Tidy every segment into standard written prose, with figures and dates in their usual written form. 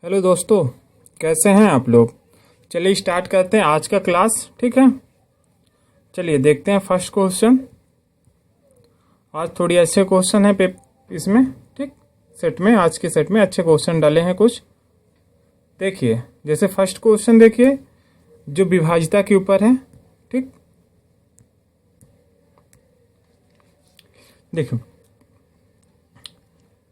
Hello दोस्तों, कैसे हैं आप लोग। चलिए स्टार्ट करते हैं आज का क्लास। ठीक है, चलिए देखते हैं फर्स्ट क्वेश्चन। आज थोड़ी अच्छे क्वेश्चन है इसमें। ठीक, सेट में, आज के सेट में अच्छे क्वेश्चन डाले हैं कुछ। देखिए, जैसे फर्स्ट क्वेश्चन देखिए जो विभाज्यता के ऊपर है। ठीक, देखो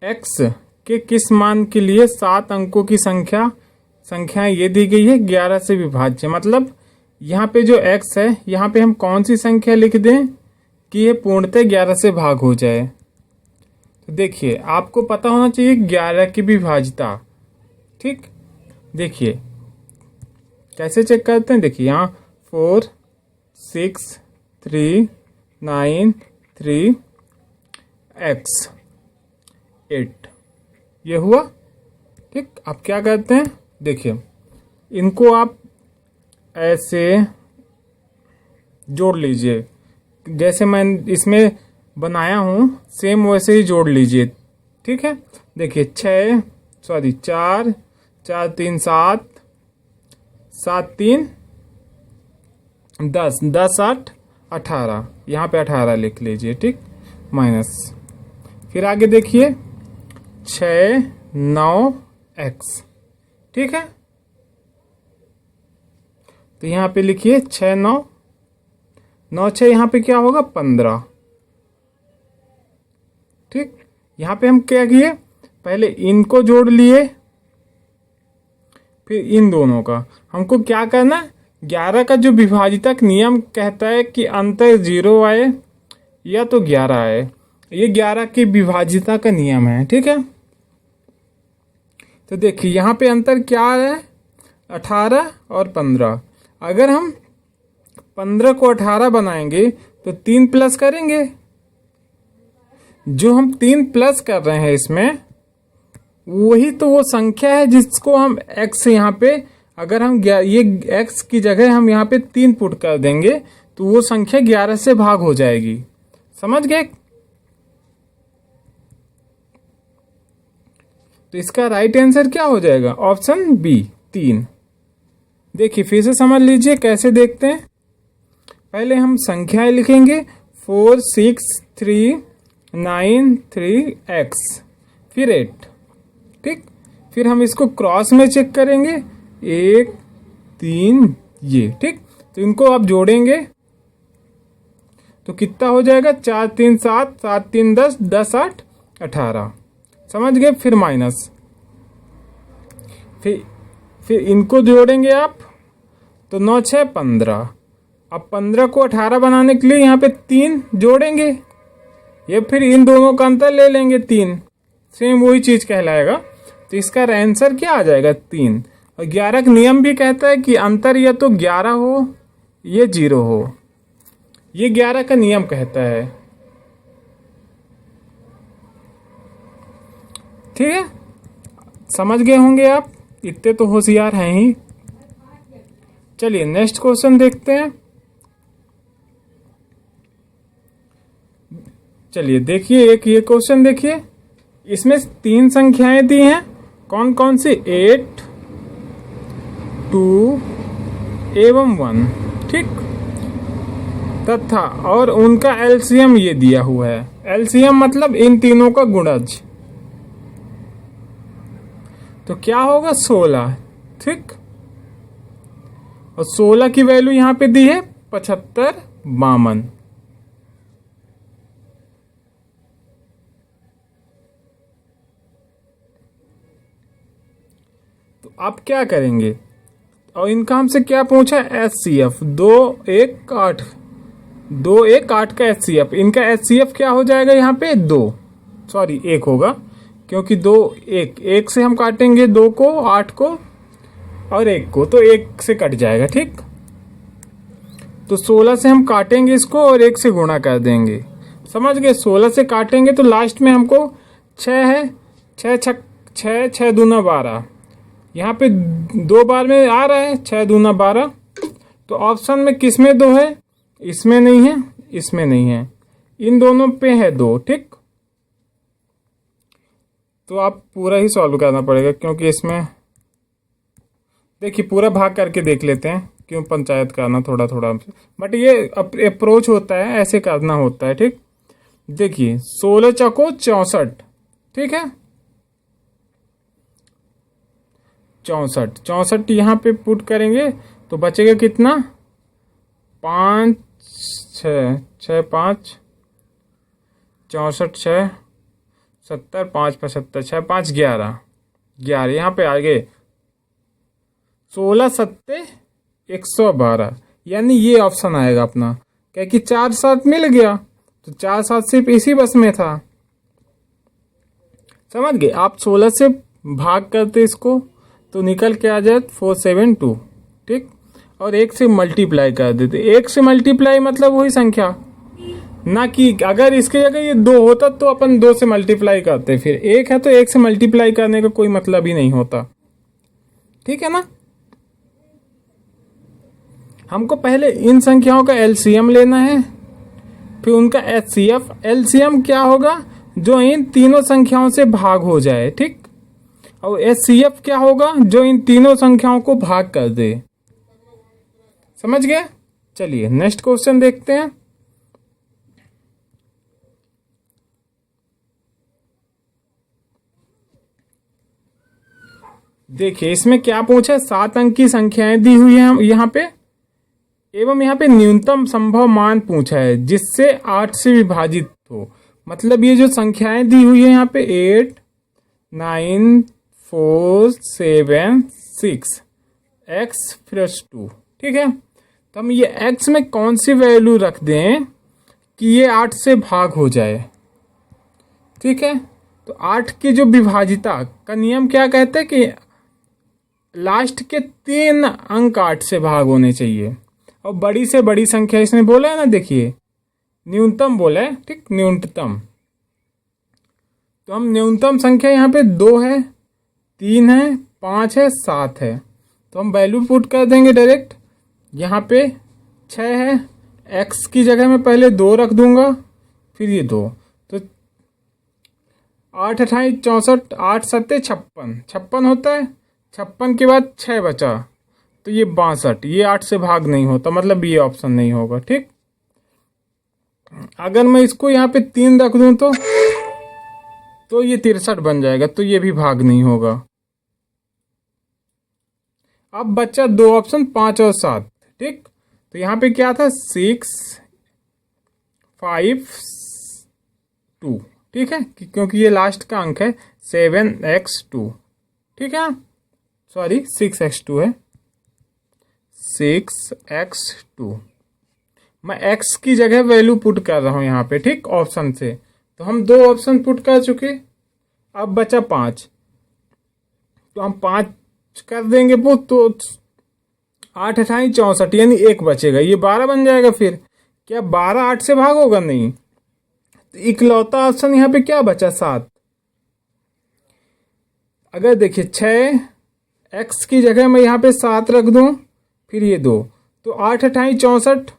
x के किस मान के लिए 7 अंकों की संख्या ये दी गई है 11 से विभाज्य। मतलब यहाँ पे जो x है, यहाँ पे हम कौन सी संख्या लिख दें कि ये पूर्णतः 11 से भाग हो जाए। तो देखिए, आपको पता होना चाहिए 11 की विभाज्यता। ठीक, देखिए कैसे चेक करते हैं। देखिए यहाँ 4 6 3 9 3 x 8 ये हुआ। ठीक, आप क्या करते हैं, देखिए इनको आप ऐसे जोड़ लीजिए, जैसे मैं इसमें बनाया हूँ सेम वैसे ही जोड़ लीजिए। ठीक है, देखिए 4 4 3 7 7 3 10 10 8 18, यहाँ पे 18 लिख लीजिए। ठीक, माइनस, फिर आगे देखिए 6 9 x। ठीक है, तो यहाँ पे लिखिए 6 9 9 6, यहाँ पे क्या होगा 15। ठीक, यहाँ पे हम क्या किए, पहले इनको जोड़ लिए फिर इन दोनों का। हमको क्या करना है, 11 का जो विभाजितक नियम कहता है कि अंतर 0 आए या तो 11 आए। ये 11 की विभाज्यता का नियम है। ठीक है, तो देखिए यहाँ पे अंतर क्या है, 18 और 15। अगर हम 15 को 18 बनाएंगे तो 3 प्लस करेंगे। जो हम 3 प्लस कर रहे हैं इसमें, वही तो वो संख्या है जिसको हम x यहाँ पे, अगर हम ये x की जगह हम यहाँ पे 3 पुट कर देंगे तो वो संख्या 11 से भाग हो जाएगी। समझ गए। तो इसका राइट आंसर क्या हो जाएगा, ऑप्शन बी 3। देखिए फिर से समझ लीजिए कैसे देखते हैं। पहले हम संख्याएं लिखेंगे 4 6 3 9 3 x, फिर 8। ठीक, फिर हम इसको क्रॉस में चेक करेंगे 1 3 ये। ठीक, तो इनको आप जोड़ेंगे तो कितना हो जाएगा, 4 3 7 7 3 10 10 8 18। समझ गए। फिर माइनस, फिर इनको जोड़ेंगे आप तो 9 6 15। अब 15 को 18 बनाने के लिए यहाँ पे 3 जोड़ेंगे, ये फिर इन दोनों का अंतर ले लेंगे 3, सेम वही चीज कहलाएगा। तो इसका आंसर क्या आ जाएगा 3। और 11 का नियम भी कहता है कि अंतर या तो 11 हो या 0 हो, ये 11 का नियम कहता है। ठीक है, समझ गए होंगे आप, इतने तो होशियार हैं ही। चलिए नेक्स्ट क्वेश्चन देखते हैं। चलिए देखिए एक ये क्वेश्चन देखिए, इसमें 3 संख्याएं दी हैं। कौन कौन सी, 8 2 एवं 1। ठीक, तथा और उनका एलसीएम ये दिया हुआ है। एलसीएम मतलब इन तीनों का गुणज, तो क्या होगा 16। ठीक, और 16 की वैल्यू यहां पे दी है 75 52। तो आप क्या करेंगे, और इनका हमसे क्या पूछा, एचसीएफ 2 1 8 2 1 8 का एचसीएफ। इनका एचसीएफ क्या हो जाएगा, यहाँ पे 1 होगा, क्योंकि 2 1 से हम काटेंगे 2 को 8 को और 1 को, तो 1 से कट जाएगा। ठीक, तो 16 से हम काटेंगे इसको और 1 से गुणा कर देंगे। समझ गए। 16 से काटेंगे तो लास्ट में हमको 6 है, 6 दूना 12, यहाँ पे 2 बार में आ रहा है 6 दूना 12। तो ऑप्शन में किस में 2 है, इसमें नहीं है, इसमें नहीं है, इन दोनों पे है 2। ठीक, तो आप पूरा ही सॉल्व करना पड़ेगा क्योंकि इसमें देखिए पूरा भाग करके देख लेते हैं, क्यों पंचायत करना थोड़ा थोड़ा, बट ये अप्रोच होता है, ऐसे करना होता है। ठीक, देखिए 16 चौको 64, ठीक है 64 यहाँ पे पुट करेंगे तो बचेगा कितना, 5 6 6 5 64 6 70 5 75 6 5 11 यहाँ पे आ गए 16 सत्ते 112, यानी ये ऑप्शन आएगा अपना, क्या कि 4 7 मिल गया, तो 4 7 सिर्फ इसी बस में था। समझ गए आप, 16 से भाग करते इसको तो निकल के आ जाए 472, ठीक, और 1 से मल्टीप्लाई कर देते। 1 से मल्टीप्लाई मतलब वही संख्या, ना कि अगर इसके जगह ये 2 होता तो अपन 2 से मल्टीप्लाई करते, फिर 1 है तो 1 से मल्टीप्लाई करने का कोई मतलब ही नहीं होता। ठीक है ना, हमको पहले इन संख्याओं का एलसीएम लेना है, फिर उनका एचसीएफ। एलसीएम क्या होगा, जो इन तीनों संख्याओं से भाग हो जाए, ठीक, और एचसीएफ क्या होगा, जो इन तीनों संख्याओं को भाग कर दे। समझ गए? चलिए नेक्स्ट क्वेश्चन देखते हैं। देखिए इसमें क्या पूछा है, 7 अंक की संख्याएं दी हुई है यहाँ पे, एवं यहाँ पे न्यूनतम संभव मान पूछा है जिससे 8 से विभाजित हो। मतलब ये जो संख्याएं दी हुई है यहाँ पे 8 9 4 7 6 x प्लस 2, ठीक है, तो हम ये x में कौन सी वैल्यू रख दें कि ये 8 से भाग हो जाए। ठीक है, तो 8 की जो विभाजिता का नियम क्या कहते हैं कि लास्ट के 3 अंक 8 से भाग होने चाहिए, और बड़ी से बड़ी संख्या इसने बोला है ना, देखिए न्यूनतम बोला है, ठीक, न्यूनतम, तो हम न्यूनतम संख्या यहाँ पे 2 है, 3 है, 5 है, 7 है, तो हम वैल्यू पुट कर देंगे डायरेक्ट। यहाँ पे 6 है, x की जगह में पहले 2 रख दूंगा, फिर ये 2, तो 8 28 64, 8 7 56, 56 होता है, 56 के बाद 6 बचा तो ये 62, ये 8 से भाग नहीं होता, मतलब ये ऑप्शन नहीं होगा। ठीक, अगर मैं इसको यहाँ पे 3 रख दूं तो ये 63 बन जाएगा, तो ये भी भाग नहीं होगा। अब बचा 2 ऑप्शन 5 और 7, ठीक, तो यहाँ पे क्या था 6 5 2, ठीक है, क्योंकि ये लास्ट का अंक है 7x2, ठीक है, सॉरी 6x2 है, 6x2, मैं x की जगह वैल्यू पुट कर रहा हूं यहाँ पे, ठीक, ऑप्शन से, तो हम 2 ऑप्शन पुट कर चुके, अब बचा 5, तो हम 5 कर देंगे पुट, तो 8 28 64, यानी 1 बचेगा, ये 12 बन जाएगा। फिर क्या 12 8 से भाग होगा? नहीं, तो इकलौता ऑप्शन यहाँ पे क्या बचा 7। अगर देखिए 6 x की जगह मैं यहाँ पे 7 रख दूं, फिर ये 2, तो 8 28 64,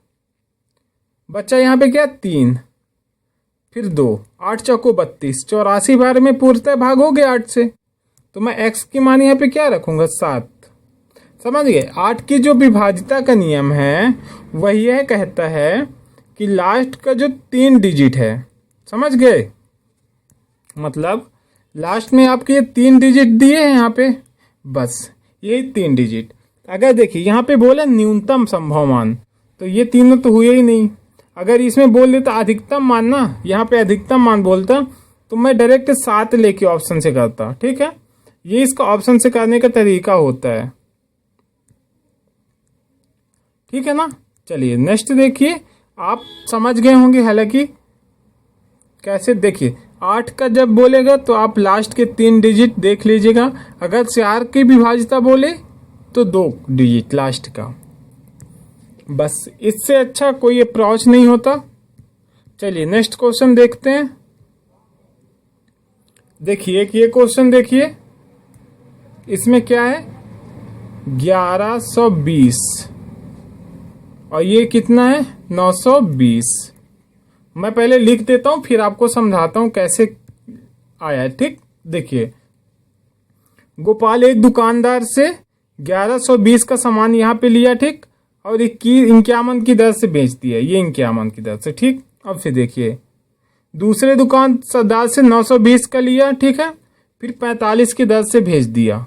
बच्चा यहाँ पे क्या 3, फिर 2, 8 चौको 32, 84 बार में पूर्णतः भाग हो गया 8 से, तो मैं x की मान यहाँ पे क्या रखूंगा 7। समझ गए? 8 की जो विभाजिता का नियम है वह यह कहता है कि लास्ट का जो 3 डिजिट है, समझ गए, मतलब लास्ट में आपके ये 3 डिजिट दिए हैं यहाँ पे, बस यही 3 डिजिट। अगर देखिए यहाँ पे बोला न्यूनतम संभव मान, तो ये तीनों तो हुए ही नहीं। अगर इसमें बोल देता अधिकतम मान ना, यहाँ पे अधिकतम मान बोलता तो मैं डायरेक्ट 7 लेके ऑप्शन से करता। ठीक है, ये इसका ऑप्शन से करने का तरीका होता है। ठीक है ना, चलिए नेक्स्ट देखिए, आप समझ गए होंगे हालांकि कैसे। देखिए 8 का जब बोलेगा तो आप लास्ट के 3 डिजिट देख लीजिएगा, अगर 4 की विभाजिता बोले तो 2 डिजिट लास्ट का, बस इससे अच्छा कोई अप्रोच नहीं होता। चलिए नेक्स्ट क्वेश्चन देखते हैं। देखिए एक ये क्वेश्चन देखिए, इसमें क्या है 1120 और ये कितना है 920। मैं पहले लिख देता हूं फिर आपको समझाता हूं कैसे आया। ठीक, देखिए गोपाल एक दुकानदार से 1120 का सामान यहाँ पे लिया, ठीक, और 51 की दर से बेच दिया, ये 51 की दर से, ठीक। अब फिर देखिए दूसरे दुकानदार से 920 का लिया, ठीक है, फिर 45 की दर से भेज दिया।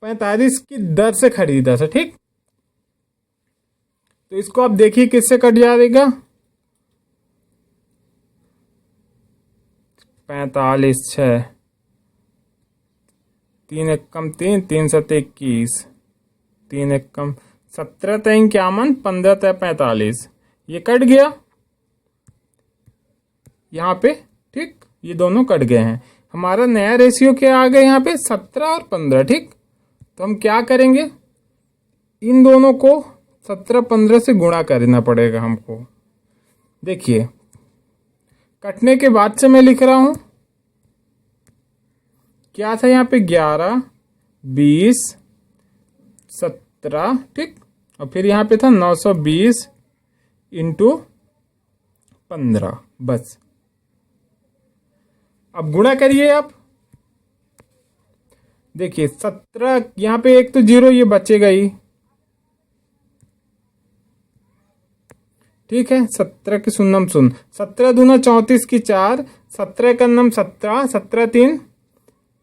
पैंतालीस की दर से खरीदा था, ठीक। तो इसको आप देखिए किससे कट जाएगा, 45 6 3 एक कम 3 3 7 21 3 एक कम 17 तय 51 15 तय 45, ये कट गया यहाँ पे, ठीक, ये दोनों कट गए हैं। हमारा नया रेशियो क्या आ गया यहाँ पे 17 और 15, ठीक। तो हम क्या करेंगे, इन दोनों को 17 15 से गुणा करना पड़ेगा हमको। देखिए कटने के बाद से मैं लिख रहा हूं क्या था यहाँ पे 11 20 17, ठीक, और फिर यहाँ पे था 920 इंटू 15, बस। अब गुणा करिए आप, देखिए 17 यहाँ पे एक तो जीरो ये बचेगा ही, ठीक है। 17 की शून्यम शून्य, 17 दूना 34 की 4, 17 का नम 17, 17 3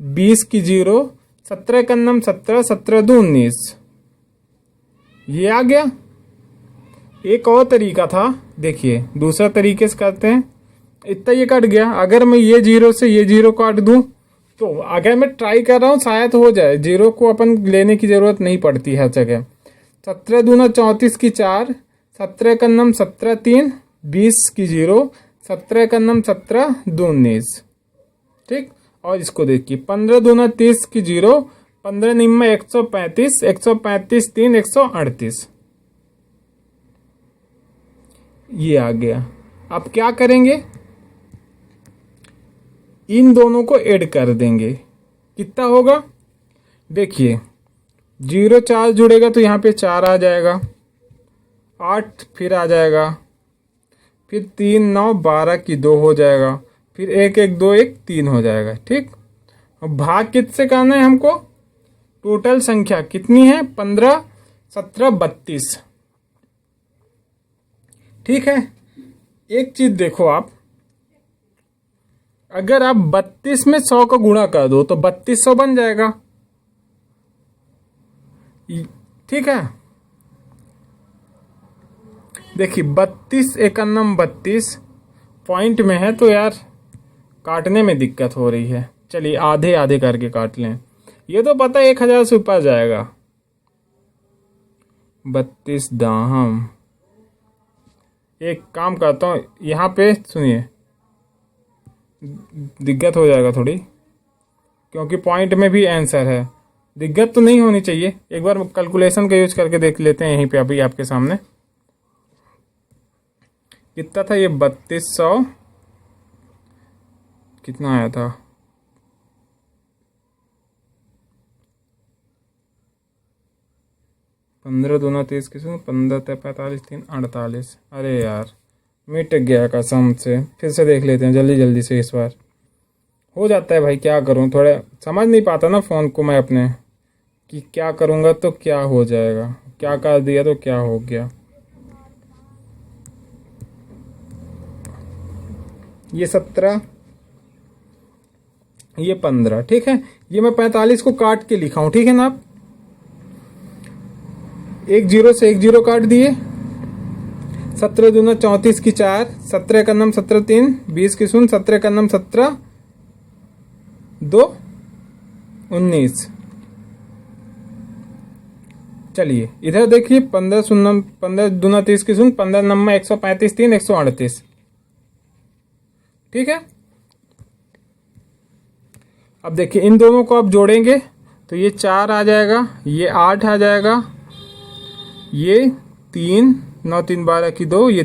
20 की 0, 17 का नम 17, 17 दो 19, ये आ गया। एक और तरीका था, देखिए दूसरा तरीके से करते हैं, इतना ये कट गया। अगर मैं ये जीरो से ये जीरो काट दूं, तो अगर मैं ट्राई कर रहा हूं शायद हो जाए, जीरो को अपन लेने की जरूरत नहीं पड़ती हर जगह। 17 दूना 34 की 4, 17 का नम 17 3 20 की 0, 17 का नम 17 2 19, ठीक। और इसको देखिए 15 दूना 30 की 0, 15 निम्न 135, 135 3 138, ये आ गया। अब क्या करेंगे, इन दोनों को ऐड कर देंगे, कितना होगा, देखिए 0 4 जुड़ेगा तो यहाँ पे 4 आ जाएगा, 8 फिर आ जाएगा, फिर 3 9 12 की 2 हो जाएगा, फिर 1 1 2 1 3 हो जाएगा, ठीक। अब भाग किससे करना है हमको, टोटल संख्या कितनी है 15 17 32, ठीक है। एक चीज देखो आप, अगर आप 32 में 100 का गुणा कर दो तो 3200 बन जाएगा, ठीक है। देखिए 32 51 32 पॉइंट में है, तो यार काटने में दिक्कत हो रही है। चलिए आधे आधे करके काट लें, ये तो पता है 1000 से ऊपर जाएगा। 32 दाहम, एक काम करता हूँ यहाँ पे, सुनिए दिक्कत हो जाएगा थोड़ी, क्योंकि पॉइंट में भी आंसर है, दिक्कत तो नहीं होनी चाहिए। एक बार कैलकुलेशन का यूज करके देख लेते हैं यहीं पे अभी आपके सामने। कितना था ये 3200, कितना आया था 15 दूना 30 की 15 45 3 48, अरे यार मिट गया कसम से। फिर से देख लेते हैं जल्दी जल्दी से, इस बार हो जाता है भाई, क्या करूं, थोड़ा समझ नहीं पाता ना फ़ोन को मैं अपने, कि क्या करूंगा तो क्या हो जाएगा, क्या कर दिया तो क्या हो गया। ये 17 ये 15, ठीक है। ये मैं 45 को काट के लिखा हूं, ठीक है ना। आप एक जीरो से एक जीरो काट दिए, 17 दूना 34 की 4, 17 का नम 17 3 20 की 0, 17 का नम 17 2 19। चलिए इधर देखिए 15 शून्य 15 दूना 30 की 0, 15 नम 135 3 138, ठीक है। अब देखिए इन दोनों को आप जोड़ेंगे तो ये 4 आ जाएगा, ये 8 आ जाएगा, ये 3 9 3 12 की 2, ये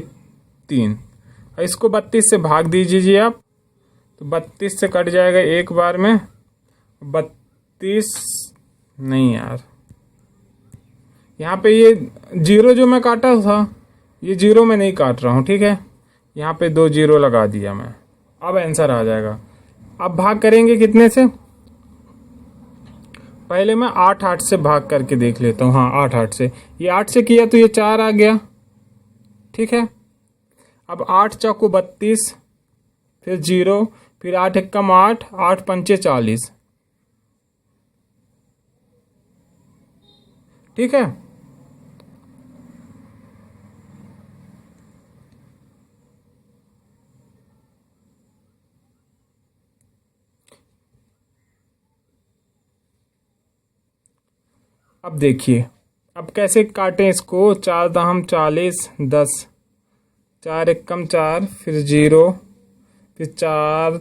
3, और इसको 32 से भाग दीजिए आप, तो 32 से कट जाएगा एक बार में। 32 नहीं यार, यहाँ पे ये जीरो जो मैं काटा था, ये जीरो में नहीं काट रहा हूँ, ठीक है। यहाँ पे 2 जीरो लगा दिया मैं, अब आंसर आ जाएगा। अब भाग करेंगे कितने से, पहले मैं 8 से भाग करके देख लेता हूँ। हाँ 8 से, ये 8 से किया तो ये 4 आ गया, ठीक है। अब 8 चौको 32, फिर 0, फिर 8 एकम 8, 8 पंचे 40, ठीक है। अब देखिए, अब कैसे काटें इसको, 4 दाम 40, 10, 4 एकम 4, फिर 0, फिर 4,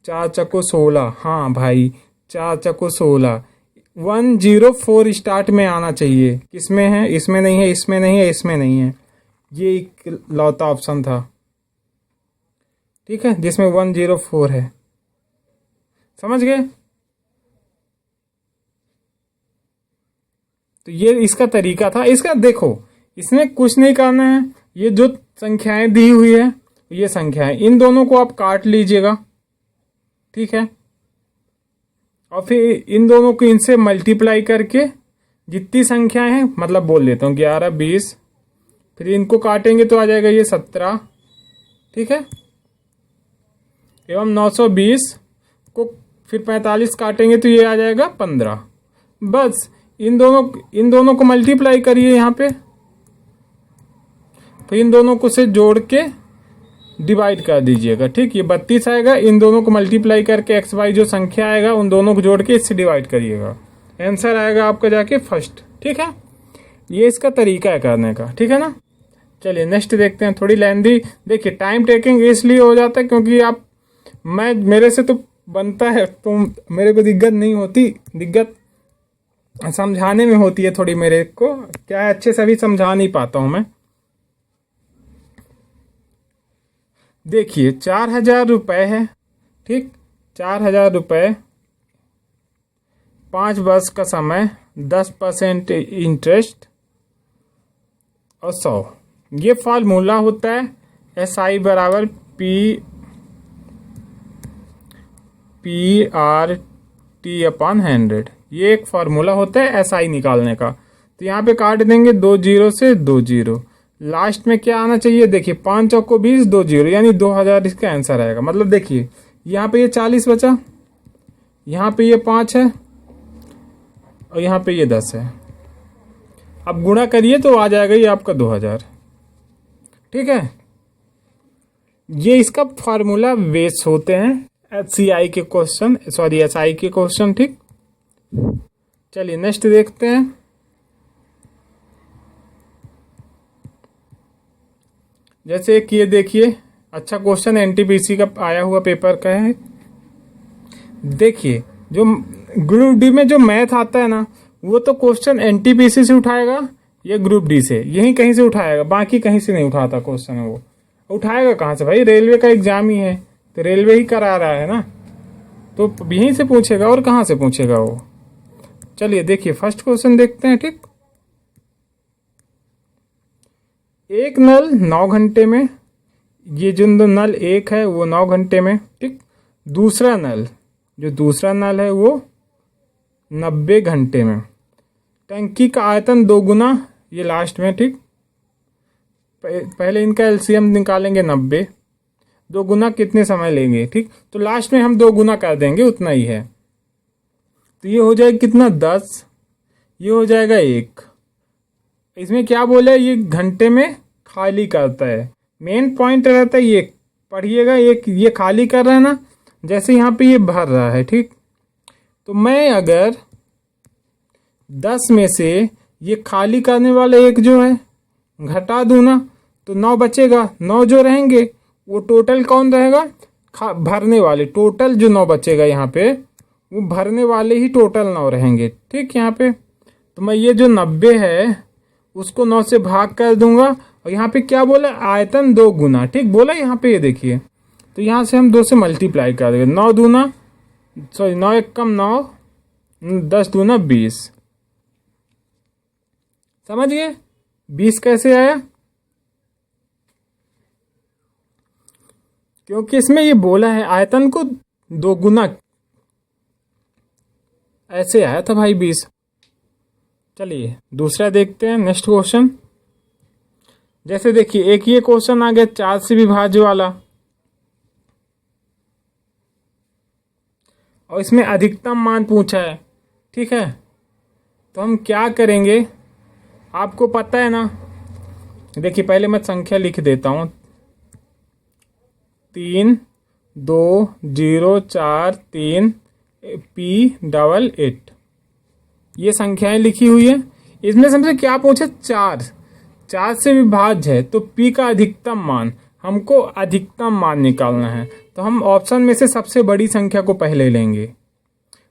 4 चको 16। हाँ भाई 4 चको 16, 104 स्टार्ट में आना चाहिए। किसमें है, इसमें नहीं है, इसमें नहीं है, इसमें नहीं है, ये एक लौता ऑप्शन था, ठीक है, जिसमें 104 है। समझ गए। तो ये इसका तरीका था। इसका देखो, इसमें कुछ नहीं करना है, ये जो संख्याएं दी हुई है ये संख्याएं, इन दोनों को आप काट लीजिएगा, ठीक है, और फिर इन दोनों को इनसे मल्टीप्लाई करके जितनी संख्याएं हैं, मतलब बोल लेता हूँ 11, 20, फिर इनको काटेंगे तो आ जाएगा ये 17, ठीक है, एवं 920 को फिर 45 काटेंगे तो ये आ जाएगा 15। बस इन दोनों को मल्टीप्लाई करिए यहाँ पे, फिर इन दोनों को से जोड़ के डिवाइड कर दीजिएगा, ठीक। ये 32 आएगा, इन दोनों को मल्टीप्लाई करके एक्स वाई जो संख्या आएगा उन दोनों को जोड़ के इससे डिवाइड करिएगा, आंसर आएगा आपका जाके फर्स्ट, ठीक है। ये इसका तरीका है करने का, ठीक है ना। चलिए नेक्स्ट देखते हैं, थोड़ी लेंदी। देखिए टाइम टेकिंग इसलिए हो जाता है क्योंकि मेरे से तो बनता है, तो मेरे को दिक्कत नहीं होती, दिक्कत समझाने में होती है थोड़ी, मेरे को क्या है, अच्छे से भी समझा नहीं पाता हूं मैं। देखिए 4000 रुपये है, ठीक, 4000 रुपये, 5 वर्ष का समय, 10% इंटरेस्ट और 100। ये फॉर्मूला होता है SI बराबर PRT/100। ये एक फार्मूला होता है SI निकालने का। तो यहाँ पे काट देंगे 2 0 से 2 0, लास्ट में क्या आना चाहिए, देखिए 5 चौको 20, 2 0, यानी 2000 इसका आंसर आएगा। मतलब देखिए यहाँ पे ये 40 बचा, यहाँ पे ये 5 है और यहाँ पे ये 10 है। अब गुणा करिए तो आ जाएगा ये आपका 2000, ठीक है। ये इसका फार्मूला बेस होते हैं SI के क्वेश्चन, SI के क्वेश्चन, ठीक। चलिए नेक्स्ट देखते हैं। जैसे कि ये देखिए, अच्छा क्वेश्चन NTPC का आया हुआ पेपर का है। देखिए जो ग्रुप डी में जो मैथ आता है ना, वो तो क्वेश्चन NTPC से उठाएगा या ग्रुप डी से, यही कहीं से उठाएगा, बाकी कहीं से नहीं उठाता क्वेश्चन। वो उठाएगा कहाँ से भाई, रेलवे का एग्जाम ही है तो रेलवे ही करा रहा है ना, तो यहीं से पूछेगा और कहाँ से पूछेगा वो। चलिए देखिए फर्स्ट क्वेश्चन देखते हैं, ठीक। एक नल 9 घंटे में, ये जो नल एक है वो 9 घंटे में, ठीक। दूसरा नल है वो 90 घंटे में। टंकी का आयतन 2 गुना, ये लास्ट में, ठीक। पहले इनका LCM निकालेंगे 90, 2 गुना कितने समय लेंगे, ठीक। तो लास्ट में हम 2 गुना कर देंगे, उतना ही है। तो ये हो जाएगा कितना 10, ये हो जाएगा 1। इसमें क्या बोले, ये घंटे में खाली करता है, मेन पॉइंट रहता है ये, पढ़िएगा। ये खाली कर रहा है ना, जैसे यहाँ पे ये भर रहा है, ठीक। तो मैं अगर 10 में से ये खाली करने वाला एक जो है घटा दूं ना, तो 9 बचेगा। 9 जो रहेंगे वो टोटल कौन रहेगा, भरने वाले। टोटल जो 9 बचेगा यहाँ पे, वो भरने वाले ही टोटल 9 रहेंगे, ठीक। यहाँ पे तो मैं ये जो 90 है उसको 9 से भाग कर दूंगा, और यहाँ पे क्या बोला, आयतन 2 गुना, ठीक बोला यहाँ पे। ये देखिए, तो यहाँ से हम 2 से मल्टीप्लाई कर देंगे, 9 दूना, सॉरी 9 एकम 9, 10 दूना 20। समझ गए 20 कैसे आया। क्योंकि इसमें ये बोला है आयतन को 2 गुना, ऐसे आया था भाई 20। चलिए दूसरा देखते हैं, नेक्स्ट क्वेश्चन। जैसे देखिए एक ये क्वेश्चन आ गया 4 से विभाज्य वाला, और इसमें अधिकतम मान पूछा है। ठीक है, तो हम क्या करेंगे, आपको पता है ना। देखिए पहले मैं संख्या लिख देता हूं, 3 2 0 4 3 P88, ये संख्याएं लिखी हुई है। इसमें सबसे क्या पूछे, 4 से विभाज्य है, तो P का अधिकतम मान, हमको अधिकतम मान निकालना है। तो हम ऑप्शन में से सबसे बड़ी संख्या को पहले लेंगे।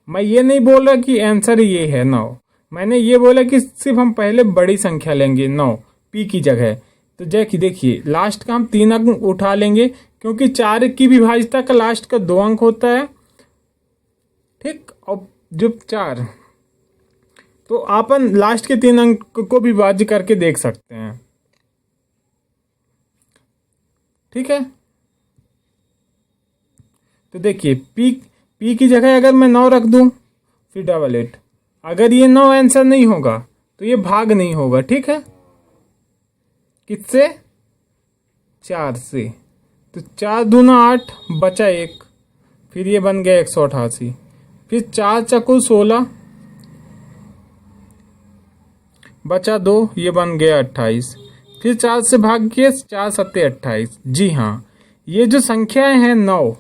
मैं ये नहीं बोल रहा कि आंसर ये है 9, मैंने ये बोला कि सिर्फ हम पहले बड़ी संख्या लेंगे 9 P की जगह। तो देखिए लास्ट का हम 3 अंक उठा लेंगे, क्योंकि 4 की विभाज्यता का लास्ट का 2 अंक होता है। ठीक, और जब 4, तो अपन लास्ट के 3 अंक को विभाज्य करके देख सकते हैं। ठीक है, तो देखिए P की जगह अगर मैं 9 रख दूं, फिर 88, अगर ये 9 आंसर नहीं होगा तो ये भाग नहीं होगा। ठीक है, किससे, 4 से। तो 4 दूना 8, बचा 1, फिर ये बन गया 188, फिर 4 चकुल 16, बचा 2, ये बन गया 28, फिर 4 से भाग के 4 सत्ते 28। जी हाँ, ये जो संख्याएं हैं 9,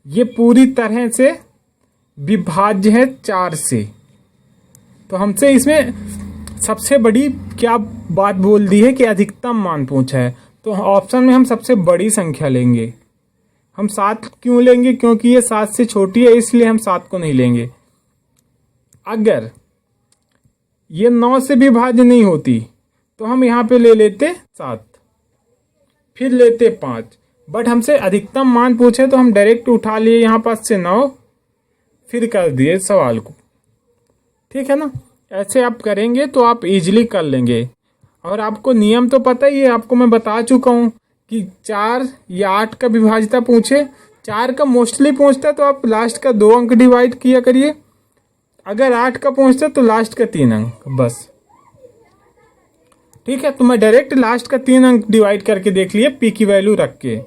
ये पूरी तरह से विभाज्य है 4 से। तो हमसे इसमें सबसे बड़ी क्या बात बोल दी है कि अधिकतम मान पूछा है, तो ऑप्शन में हम सबसे बड़ी संख्या लेंगे। हम 7 क्यों लेंगे, क्योंकि ये 7 से छोटी है, इसलिए हम 7 को नहीं लेंगे। अगर ये 9 से विभाज्य नहीं होती तो हम यहाँ पे ले लेते 7, फिर लेते 5, बट हमसे अधिकतम मान पूछे तो हम डायरेक्ट उठा लिए यहाँ पास से 9, फिर कर दिए सवाल को। ठीक है ना, ऐसे आप करेंगे तो आप इजीली कर लेंगे। और आपको नियम तो पता ही है, आपको मैं बता चुका हूँ कि 4 या 8 का विभाज्यता पूछे, 4 का मोस्टली पूछता तो आप लास्ट का 2 अंक डिवाइड किया करिए, अगर 8 का पूछता तो लास्ट का 3 अंक बस। ठीक है, तो मैं डायरेक्ट लास्ट का 3 अंक डिवाइड करके देख लिए P की वैल्यू रख के।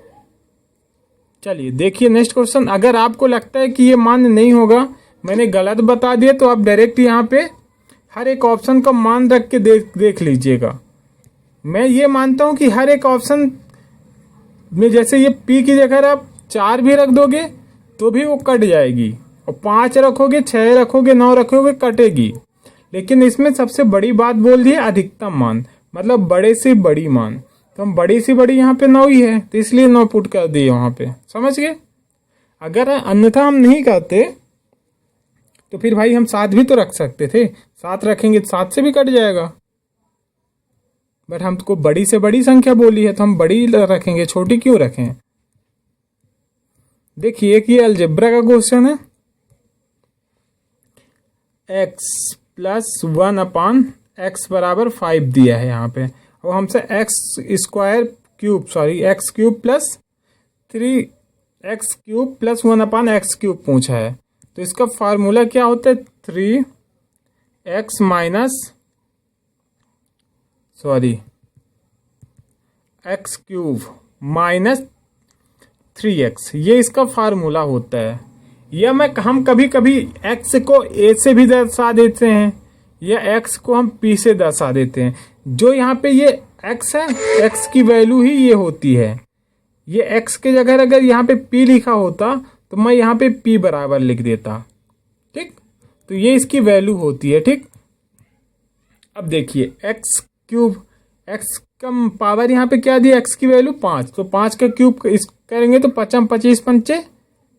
चलिए देखिए नेक्स्ट क्वेश्चन। अगर आपको लगता है कि ये मान नहीं होगा, मैंने गलत बता दिया, तो आप डायरेक्ट यहाँ पे हर एक ऑप्शन का मान रख के देख लीजिएगा। मैं ये मानता हूं कि हर एक ऑप्शन में जैसे ये P की जगह आप 4 भी रख दोगे तो भी वो कट जाएगी, और 5 रखोगे, 6 रखोगे, 9 रखोगे, कटेगी। लेकिन इसमें सबसे बड़ी बात बोल दी है अधिकतम मान, मतलब बड़े से बड़ी मान। तो हम बड़ी से बड़ी यहाँ पे 9 ही है, तो इसलिए 9 पुट कर दिए वहां पे। समझ गए? अगर अन्यथा हम नहीं करते तो फिर भाई हम 7 भी तो रख सकते थे, 7 रखेंगे 7 से भी कट जाएगा। बट हमको बड़ी से बड़ी संख्या बोली है तो हम बड़ी रखेंगे, छोटी क्यों रखें। देखिए एक ये अलजेब्रा का क्वेश्चन है, x प्लस 1/x बराबर 5 दिया है यहाँ पे, और हमसे x cube plus 3x cube plus 1/x cube पूछा है। तो इसका फार्मूला क्या होता है, 3x x cube minus 3x, ये इसका फार्मूला होता है। या हम कभी कभी x को a से भी दर्शा देते हैं, या x को हम p से दर्शा देते हैं। जो यहाँ पे ये x है, x की वैल्यू ही ये होती है। ये x के जगह अगर यहाँ पे p लिखा होता तो मैं यहाँ पे p बराबर लिख देता। ठीक, तो ये इसकी वैल्यू होती है। ठीक, अब देखिए x क्यूब, x का पावर यहाँ पे क्या दिया, x की वैल्यू 5, तो 5 का क्यूब करेंगे तो 5 25 पंचे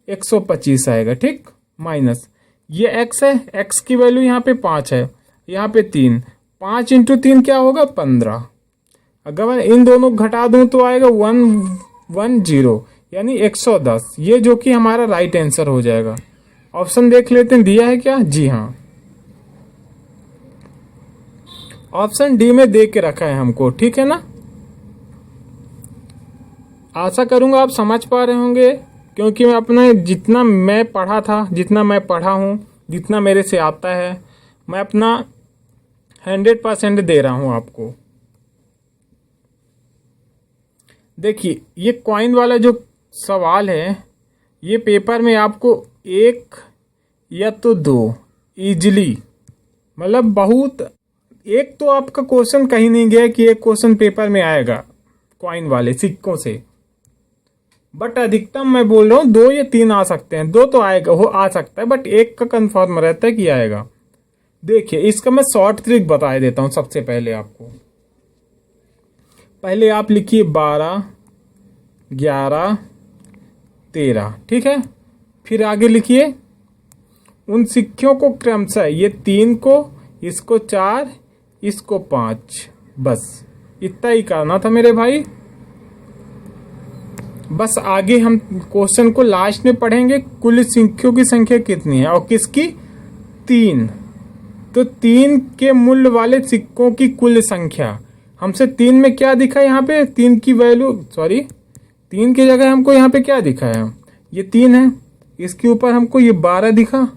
125 आएगा। ठीक, माइनस ये x है, x की वैल्यू यहाँ पे 5 है, यहाँ पे 3, 5 इंटू 3 क्या होगा 15। अगर मैं इन दोनों घटा दूं तो आएगा 110, यानी 110, ये जो कि हमारा राइट आंसर हो जाएगा। ऑप्शन देख लेते हैं दिया है क्या, जी हाँ, ऑप्शन डी में दे के रखा है हमको। ठीक है ना, आशा करूँगा आप समझ पा रहे होंगे, क्योंकि मैं अपना जितना मैं पढ़ा था, जितना मैं पढ़ा हूँ, जितना मेरे से आता है, मैं अपना 100% दे रहा हूँ आपको। देखिए ये कॉइन वाला जो सवाल है, ये पेपर में आपको 1 या तो 2 इजली, मतलब बहुत, एक तो आपका क्वेश्चन कहीं नहीं गया कि एक क्वेश्चन पेपर में आएगा कॉइन वाले सिक्कों से, बट अधिकतम मैं बोल रहा हूँ 2 या 3 आ सकते हैं। 2 तो आएगा, वो आ सकता है, बट एक का कंफर्म रहता है कि आएगा। देखिए इसका मैं शॉर्ट ट्रिक बता देता हूँ। सबसे पहले आपको, पहले आप लिखिए 12, 11, 13, ठीक है। फिर आगे लिखिए उन सिक्कों को क्रमशः, ये 3 को, इसको 4, इसको 5, बस इतना ही करना था मेरे भाई। बस आगे हम क्वेश्चन को लास्ट में पढ़ेंगे। कुल सिक्कों की संख्या कितनी है और किसकी? 3। तो 3 के मूल्य वाले सिक्कों की कुल संख्या, हमसे 3 में क्या दिखा है यहाँ पे? 3 की वैल्यू, सॉरी 3 की जगह हमको यहाँ पे क्या दिखा है? ये 3 है, इसके ऊपर हमको ये 12 दिखा,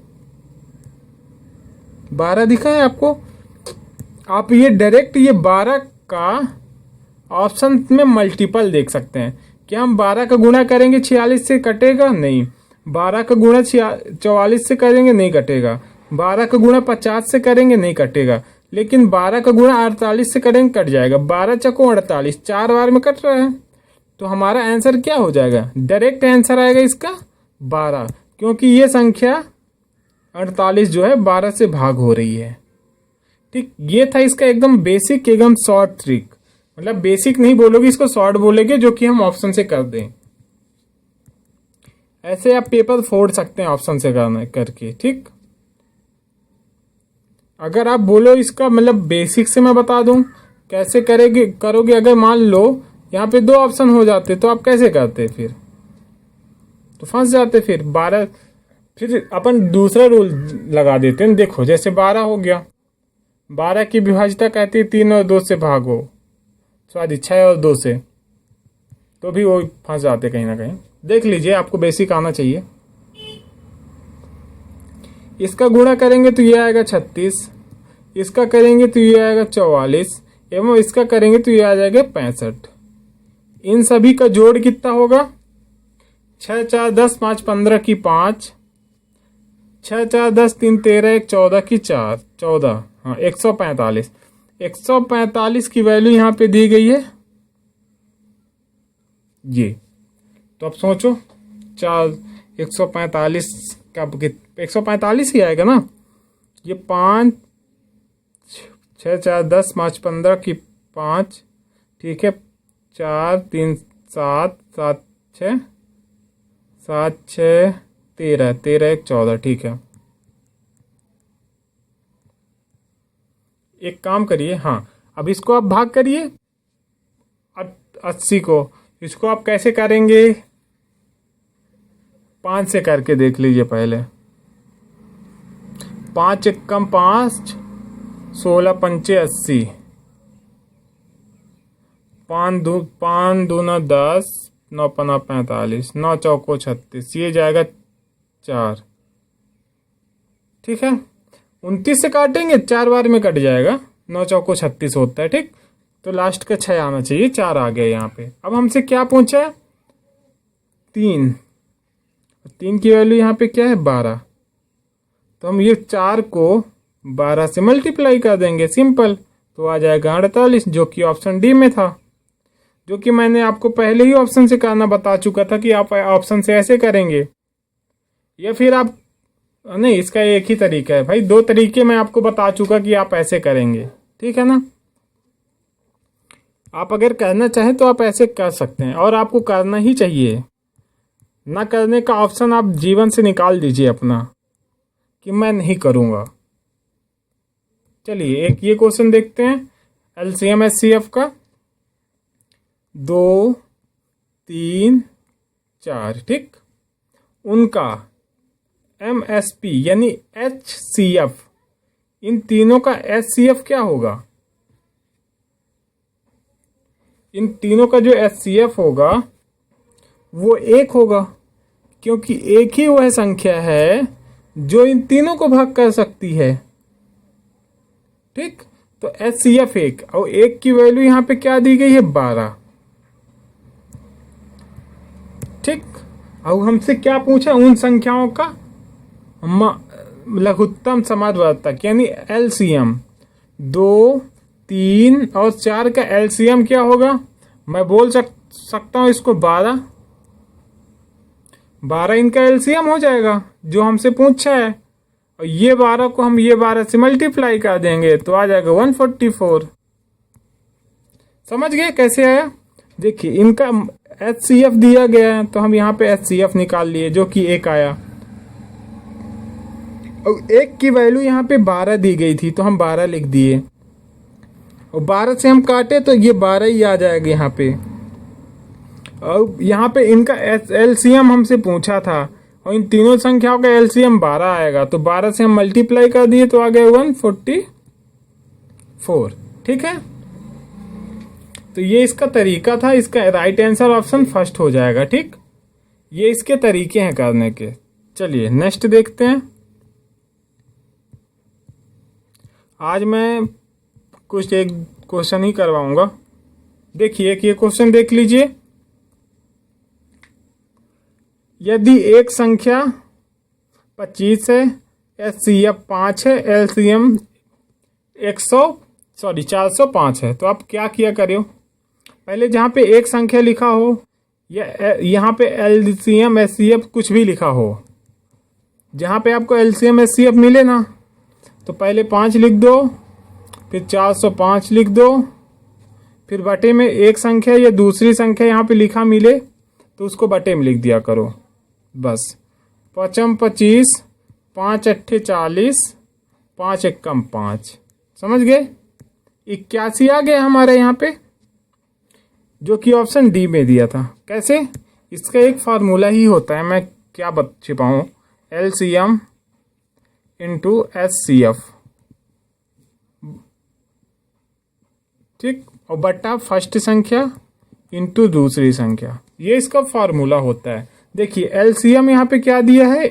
12 दिखा है आपको। आप ये डायरेक्ट ये 12 का ऑप्शन में मल्टीपल देख सकते हैं। क्या हम 12 का गुणा करेंगे 46 से कटेगा? नहीं। 12 का गुणा 44 से करेंगे? नहीं कटेगा। 12 का गुणा 50 से करेंगे? नहीं कटेगा। लेकिन 12 का गुणा 48 से करेंगे, कट जाएगा। 12 चको 48, 4 बार में कट रहा है। तो हमारा आंसर क्या हो जाएगा? डायरेक्ट आंसर आएगा इसका 12, क्योंकि ये संख्या 48 जो है 12 से भाग हो रही है। ठीक, ये था इसका एकदम बेसिक, एकदम शॉर्ट ट्रिक। मतलब बेसिक नहीं बोलोगे, इसको शॉर्ट बोलेगे, जो कि हम ऑप्शन से कर दें। ऐसे आप पेपर फोड़ सकते हैं ऑप्शन से करके। ठीक, अगर आप बोलो इसका मतलब बेसिक से मैं बता दूं कैसे करोगे। अगर मान लो यहाँ पे 2 ऑप्शन हो जाते तो आप कैसे करते? फिर तो फंस जाते। फिर 12, फिर अपन दूसरा रूल लगा देते हैं। देखो जैसे 12 हो गया, 12 की विभाज्यता कहती है 3 और 2 से भागो, सॉरी 6 और 2 से, तो भी वो फंस जाते कहीं ना कहीं। देख लीजिए, आपको बेसिक आना चाहिए। इसका गुणा करेंगे तो ये आएगा 36, इसका करेंगे तो ये आएगा 44, एवं इसका करेंगे तो ये आ जाएगा 65। इन सभी का जोड़ कितना होगा? 6 4 10 5 15 की 5, 6 4 10 3 13 1 14 की 4, 14, हाँ 145। 145 की वैल्यू यहाँ पे दी गई है ये। तो अब सोचो 145 का 145 ही आएगा ना। ये 5 6 4 10 5 15 की 5, ठीक है, 4 3 7 7 6 7 6 13 13 1 14, ठीक है। एक काम करिए, हाँ अब इसको आप भाग करिए 80 को। इसको आप कैसे करेंगे? 5 से करके देख लीजिए पहले। 5 एक कम 5, 16 पंचे 80, 5 दूना 10, 9 पना 45, 9 चौको 36, ये जाएगा 4, ठीक है। 29 से काटेंगे, 4 बार में कट जाएगा, 9 चौको 36 होता है, ठीक। तो लास्ट का 6 आना चाहिए, 4 आ गया यहाँ पे। अब हमसे क्या पूछा है? 3 की वैल्यू यहाँ पे क्या है? 12। तो हम ये 4 को 12 से मल्टीप्लाई कर देंगे, सिंपल, तो आ जाएगा 48, जो कि ऑप्शन डी में था, जो कि मैंने आपको पहले ही ऑप्शन से करना बता चुका था कि आप ऑप्शन से ऐसे करेंगे, या फिर आप नहीं, इसका एक ही तरीका है भाई। 2 तरीके मैं आपको बता चुका कि आप ऐसे करेंगे, ठीक है ना। आप अगर करना चाहें तो आप ऐसे कर सकते हैं, और आपको करना ही चाहिए। ना करने का ऑप्शन आप जीवन से निकाल दीजिए अपना, कि मैं नहीं करूँगा। चलिए एक ये क्वेश्चन देखते हैं एलसीएम एचसीएफ का। 2 3 4, ठीक। उनका एमएसपी यानी एचसीएफ, इन तीनों का एचसीएफ क्या होगा? इन तीनों का जो एचसीएफ होगा वो 1 होगा, क्योंकि एक ही वह संख्या है जो इन तीनों को भाग कर सकती है। ठीक, तो HCF 1 और 1 की वैल्यू यहां पे क्या दी गई है 12। ठीक, अब हमसे क्या पूछा, उन संख्याओं का लघुत्तम समाद्वारतक यानी LCM। 2, 3 और 4 का LCM क्या होगा, मैं बोल सकता हूं इसको 12 इनका LCM हो जाएगा जो हमसे पूछा है। और ये 12 को हम ये 12 से मल्टीप्लाई कर देंगे तो आ जाएगा 144। समझ गए कैसे आया? देखिए इनका HCF दिया गया है तो हम यहाँ पे HCF निकाल लिए जो कि 1 आया, और 1 की वैल्यू यहाँ पे 12 दी गई थी तो हम 12 लिख दिए, और 12 से हम काटे तो ये 12 ही आ जाएगा यहाँ पे। और यहाँ पे इनका LCM हमसे पूछा था और इन तीनों संख्याओं का LCM 12 आएगा, तो 12 से हम मल्टीप्लाई कर दिए तो आ गया 144। ठीक है, तो ये इसका तरीका था, इसका राइट आंसर ऑप्शन फर्स्ट हो जाएगा। ठीक, ये इसके तरीके हैं करने के। चलिए नेक्स्ट देखते हैं। आज मैं कुछ एक क्वेश्चन ही करवाऊंगा। देखिए एक ये क्वेश्चन देख लीजिए। यदि एक संख्या 25 है, HCF 5 है, LCM 405 है, तो आप क्या किया करियो, पहले जहां पे एक संख्या लिखा हो या यहाँ पे LCM HCF कुछ भी लिखा हो, जहां पे आपको LCM HCF मिले ना तो पहले 5 लिख दो, फिर 405 लिख दो, फिर बटे में एक संख्या या दूसरी संख्या यहाँ पे लिखा मिले तो उसको बटे में लिख दिया करो बस। 5 25, 5 8 40, 5 1 5। समझ गए? 81 आ गया हमारे यहाँ पे, जो कि ऑप्शन डी में दिया था। कैसे? इसका एक फार्मूला ही होता है, मैं क्या छिपाऊं, LCM इंटू HCF। ठीक, और बट्टा फर्स्ट संख्या इंटू दूसरी संख्या, ये इसका फार्मूला होता है। देखिए LCM यहाँ पे क्या दिया है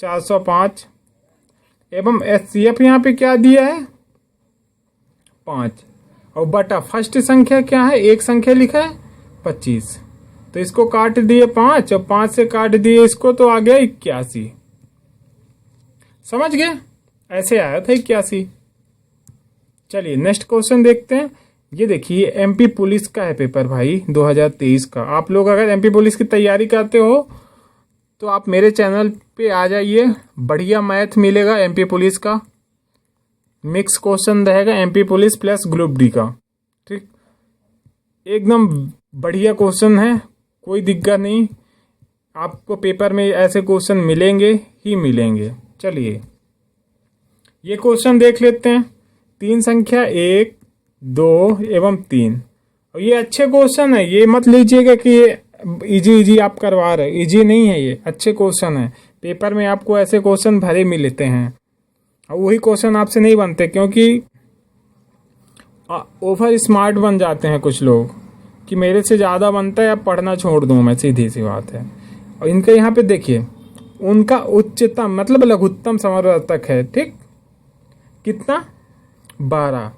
405 एवं HCF यहाँ पे क्या दिया है 5, और बटा फर्स्ट संख्या क्या है, एक संख्या लिखा है 25, तो इसको काट दिए 5 और 5 से काट दिए इसको तो आ गया 81। समझ गए? ऐसे आया था 81। चलिए नेक्स्ट क्वेश्चन देखते हैं। ये देखिए MP पुलिस का है पेपर भाई 2023 का। आप लोग अगर MP पुलिस की तैयारी करते हो तो आप मेरे चैनल पे आ जाइए, बढ़िया मैथ मिलेगा। MP पुलिस का मिक्स क्वेश्चन रहेगा, MP police plus group D का। ठीक, एकदम बढ़िया क्वेश्चन है, कोई दिक्कत नहीं, आपको पेपर में ऐसे क्वेश्चन मिलेंगे ही मिलेंगे। चलिए ये क्वेश्चन देख लेते हैं। 3 संख्या 1, 2 एवं 3, और ये अच्छे क्वेश्चन है, ये मत लीजिएगा कि ये इजी आप करवा रहे, इजी नहीं है, ये अच्छे क्वेश्चन है। पेपर में आपको ऐसे क्वेश्चन भरे मिलते हैं और वही क्वेश्चन आपसे नहीं बनते, क्योंकि ओवर स्मार्ट बन जाते हैं कुछ लोग कि मेरे से ज़्यादा बनता है, अब पढ़ना छोड़ दूँ मैं, सीधी सी बात है। और इनका यहाँ पे देखिए, उनका उच्चतम मतलब लघुत्तम समावर्तक है। ठीक, कितना 12,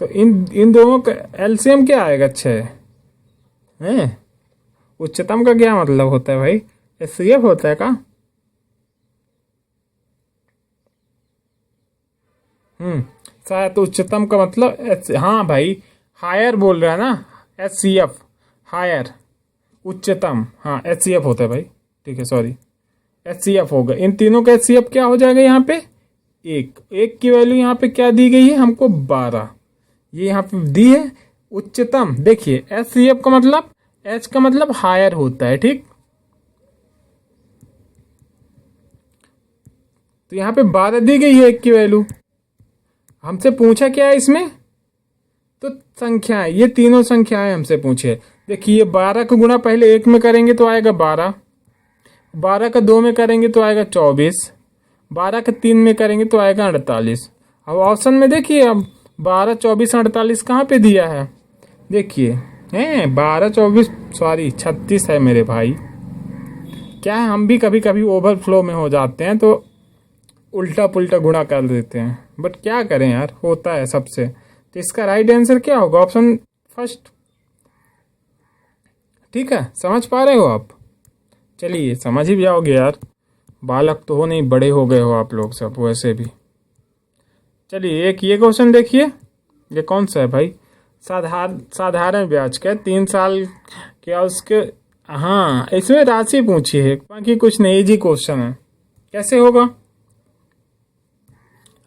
तो इन दोनों का LCM क्या आएगा 6 है। उच्चतम का क्या मतलब होता है भाई, HCF होता है का? शायद तो उच्चतम का मतलब हाँ भाई, हायर बोल रहा है ना, HCF हायर, उच्चतम हाँ HCF होता है भाई। ठीक है, सॉरी HCF होगा। इन तीनों का HCF क्या हो जाएगा यहाँ पे 1 की वैल्यू यहाँ पे क्या दी गई है हमको 12, ये यहाँ पे दी है उच्चतम। देखिए HCF का मतलब, H का मतलब हायर होता है। ठीक, तो यहाँ पे 12 दी गई है 1 की वैल्यू। हमसे पूछा क्या है इसमें, तो संख्याएं, ये तीनों संख्याएं हमसे पूछे। देखिए 12 का गुणा पहले 1 में करेंगे तो आएगा 12, 12 का 2 में करेंगे तो आएगा 24, 12 का 3 में करेंगे तो आएगा 48। अब ऑप्शन में देखिए, अब 12 24 48 कहाँ पे दिया है, देखिए 12 24 सॉरी 36 है मेरे भाई। क्या है, हम भी कभी कभी ओवरफ्लो में हो जाते हैं तो उल्टा पुल्टा गुणा कर देते हैं, बट क्या करें यार, होता है सबसे। तो इसका राइट आंसर क्या होगा? Option first. ठीक है, समझ पा रहे हो आप? चलिए समझ ही जाओगे यार, बालक तो हो नहीं, बड़े हो गए हो आप लोग सब वैसे भी। चलिए एक ये क्वेश्चन देखिए, ये कौन सा है भाई? साधारण ब्याज का 3 साल क्या उसके, हाँ इसमें राशि पूछी है, बाकी कुछ नहीं, इजी क्वेश्चन है। कैसे होगा?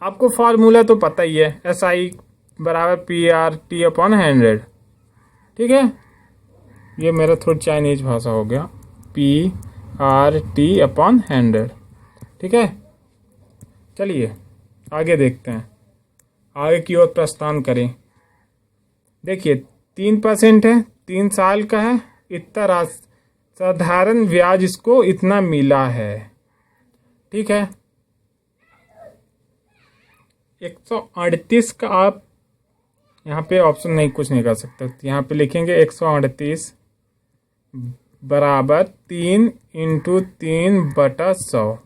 आपको फॉर्मूला तो पता ही है, SI बराबर PRT/100। ठीक है, ये मेरा थोड़ी चाइनीज भाषा हो गया, PRT/100। ठीक है, चलिए आगे देखते हैं, आगे की ओर प्रस्थान करें। देखिए 3% है, 3 साल का है, इतना राशि साधारण ब्याज इसको इतना मिला है। ठीक है, 138 का आप यहाँ पे ऑप्शन नहीं, कुछ नहीं कर सकते, यहाँ पे लिखेंगे 138 बराबर 3 × 3/100।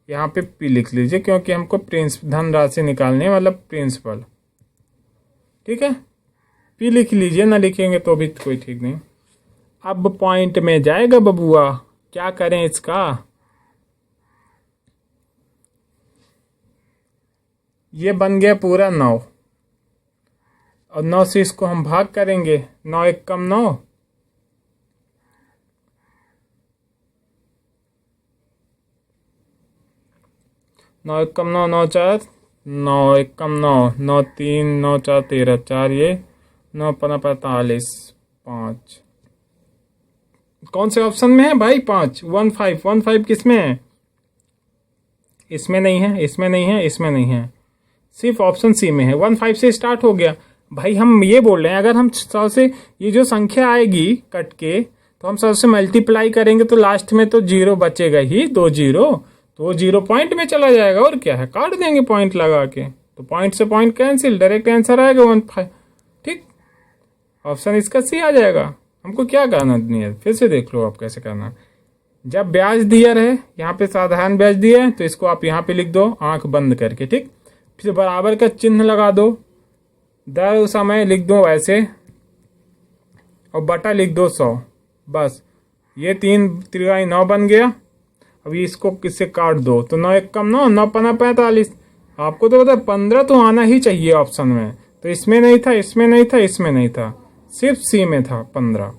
यहाँ पे P लिख लीजिए क्योंकि हमको धनराशि निकालनी है, मतलब प्रिंसिपल। ठीक है, P लिख लीजिए, ना लिखेंगे तो भी कोई ठीक नहीं। अब पॉइंट में जाएगा बबुआ, क्या करें इसका? ये बन गया पूरा 9, और 9 से इसको हम भाग करेंगे, 9 × 1 = 9, 9 × 1 = 9, 9 × 4 9, 1 = 9, 9 × 3 9 × 4 13, 4 ये 9 × 5 45, 5 कौन से ऑप्शन में है भाई? 5 15 किस में है? इसमें नहीं है, इसमें नहीं है, इसमें नहीं है, सिर्फ ऑप्शन सी में है। 15 से स्टार्ट हो गया भाई। हम ये बोल रहे हैं अगर हम 100 से ये जो संख्या आएगी कट के, तो हम 100 से मल्टीप्लाई करेंगे तो लास्ट में तो 0 बचेगा ही, 2 0, तो 0 पॉइंट में चला जाएगा, और क्या है, काट देंगे पॉइंट लगा के, तो पॉइंट से पॉइंट कैंसिल, डायरेक्ट आंसर आएगा 15। ठीक, ऑप्शन इसका सी आ जाएगा। हमको क्या करना नहीं है, फिर से देख लो आप कैसे करना। जब ब्याज दिया रहे, यहाँ पे साधारण ब्याज दिया है, तो इसको आप यहाँ पे लिख दो आंख बंद करके। ठीक, फिर बराबर का चिन्ह लगा दो, दर समय लिख दो ऐसे, और बटा लिख दो 100। बस ये 3 × 9 बन गया। अभी इसको किससे काट दो, तो 9 × 1 = 9, 9 × 5 45। आपको तो पता 15 तो आना ही चाहिए ऑप्शन में, तो इसमें नहीं था, इसमें नहीं था, इसमें नहीं था, सिर्फ सी में था 15।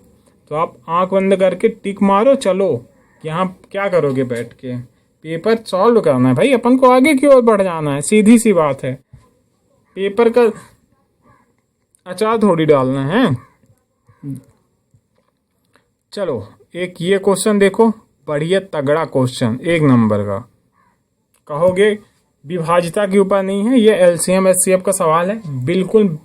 तो आप आंख बंद करके टिक मारो। चलो यहाँ क्या करोगे बैठ के, पेपर सॉल्व करना है भाई, अपन को आगे की ओर बढ़ जाना है, सीधी सी बात है। पेपर का अचार थोड़ी डालना है। चलो एक ये क्वेश्चन देखो, बढ़िया तगड़ा क्वेश्चन, 1 नंबर का। कहोगे विभाज्यता के ऊपर नहीं है, ये LCM SCF का सवाल है, बिल्कुल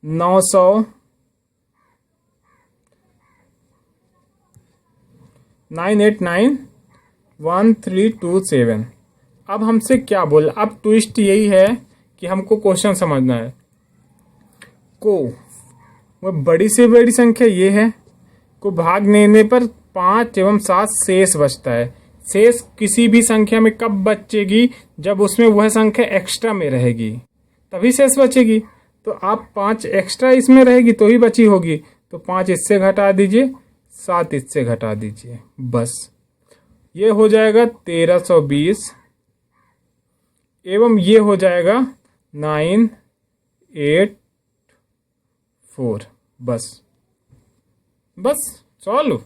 900 9891327। अब हमसे क्या बोल, अब ट्विस्ट यही है कि हमको क्वेश्चन समझना है को, वह बड़ी से बड़ी संख्या ये है, को भाग देने पर 5 एवं 7 शेष बचता है। शेष किसी भी संख्या में कब बचेगी? जब उसमें वह संख्या एक्स्ट्रा में रहेगी, तभी शेष बचेगी। तो आप 5 एक्स्ट्रा इसमें रहेगी तो ही बची होगी, तो 5 इससे घटा दीजिए, 7 इससे घटा दीजिए, बस ये हो जाएगा 1320, एवं ये हो जाएगा 984। बस सॉल्व।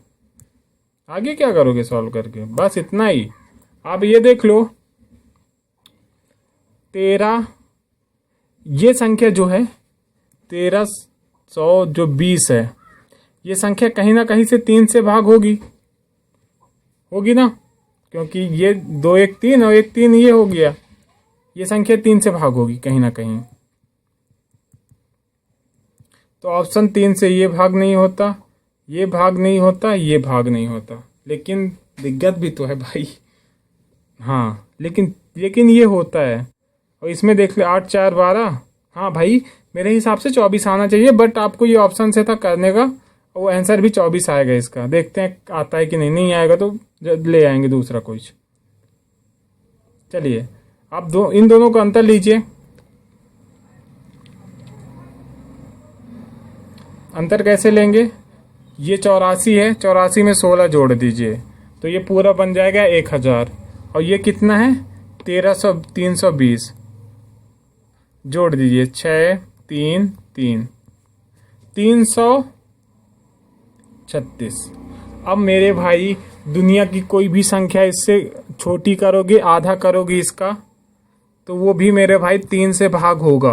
आगे क्या करोगे सॉल्व करके, बस इतना ही। अब ये देख लो 13, ये संख्या जो है 1320 है, ये संख्या कहीं ना कहीं से 3 से भाग होगी ना, क्योंकि ये 2 1 3 और 1 3 ये हो गया, ये संख्या 3 से भाग होगी कहीं ना कहीं। तो ऑप्शन 3 से ये भाग नहीं होता, ये भाग नहीं होता, ये भाग नहीं होता, लेकिन दिक्कत भी तो है भाई। हाँ लेकिन ये होता है। और इसमें देख ले 8 4 12, हाँ भाई मेरे हिसाब से 24 आना चाहिए, बट आपको ये ऑप्शन से था करने का, वो आंसर भी 24 आएगा इसका। देखते हैं आता है कि नहीं। नहीं आएगा तो ले आएंगे दूसरा कुछ। चलिए आप इन दोनों का अंतर लीजिए। अंतर कैसे लेंगे? ये 84 है, 84 में 16 जोड़ दीजिए तो ये पूरा बन जाएगा 1000। और ये कितना है? 320 जोड़ दीजिए 6 3 3 336। अब मेरे भाई दुनिया की कोई भी संख्या इससे छोटी करोगे, आधा करोगे इसका, तो वो भी मेरे भाई 3 से भाग होगा,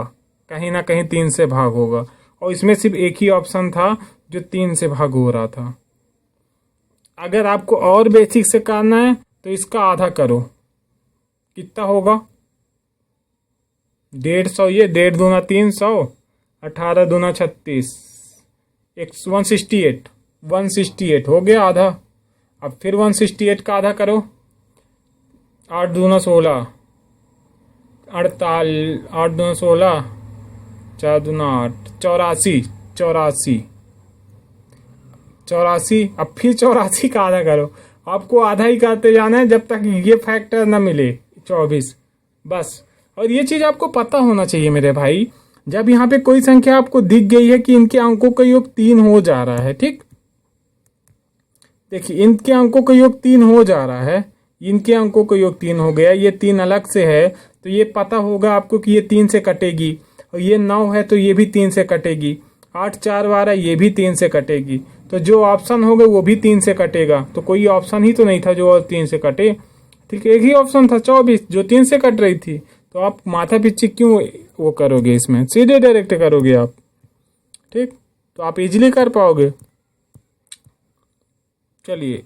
कहीं ना कहीं 3 से भाग होगा। और इसमें सिर्फ एक ही ऑप्शन था जो 3 से भाग हो रहा था। अगर आपको और बेसिक से करना है तो इसका आधा करो, कितना होगा? 150। ये 1.5 दूना 300, 18 दूना 36, 168 हो गया आधा। अब फिर 168 का आधा करो। 8 दूना 16, 48, 8 दूना 16, 4 दूना 8, 84। अब फिर 84 का आधा करो। आपको आधा ही करते जाना है जब तक ये फैक्टर ना मिले 24, बस। और ये चीज आपको पता होना चाहिए मेरे भाई, जब यहाँ पे कोई संख्या आपको दिख गई है कि इनके अंकों का योग 3 हो जा रहा है, ठीक, देखिए इनके अंकों का योग 3 हो जा रहा है, इनके अंकों का योग 3 हो गया, ये 3 अलग से है तो ये पता होगा आपको कि ये 3 से कटेगी। और ये 9 है तो ये भी 3 से कटेगी। 8 4 12 ये भी 3 से कटेगी। तो जो ऑप्शन होगा वो भी 3 से कटेगा। तो कोई ऑप्शन ही तो नहीं था जो 3 से कटे, ठीक है, एक ही ऑप्शन था 24 जो 3 से कट रही थी। तो आप माथा पीछे क्यों वो करोगे, इसमें सीधे डायरेक्ट करोगे आप, ठीक, तो आप इजीली कर पाओगे। चलिए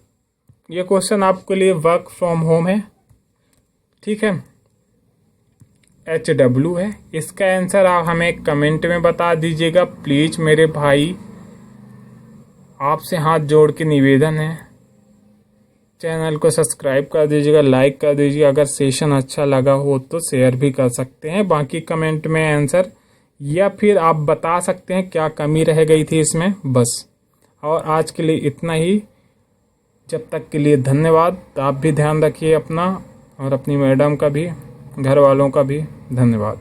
ये क्वेश्चन आपके लिए वर्क फ्रॉम होम है, ठीक है, HW है। इसका आंसर आप हमें कमेंट में बता दीजिएगा प्लीज मेरे भाई। आपसे हाथ जोड़ के निवेदन है, चैनल को सब्सक्राइब कर दीजिएगा, लाइक कर दीजिएगा। अगर सेशन अच्छा लगा हो तो शेयर भी कर सकते हैं। बाकी कमेंट में आंसर, या फिर आप बता सकते हैं क्या कमी रह गई थी इसमें, बस। और आज के लिए इतना ही, जब तक के लिए धन्यवाद। आप भी ध्यान रखिए अपना और अपनी मैडम का भी, घर वालों का भी धन्यवाद।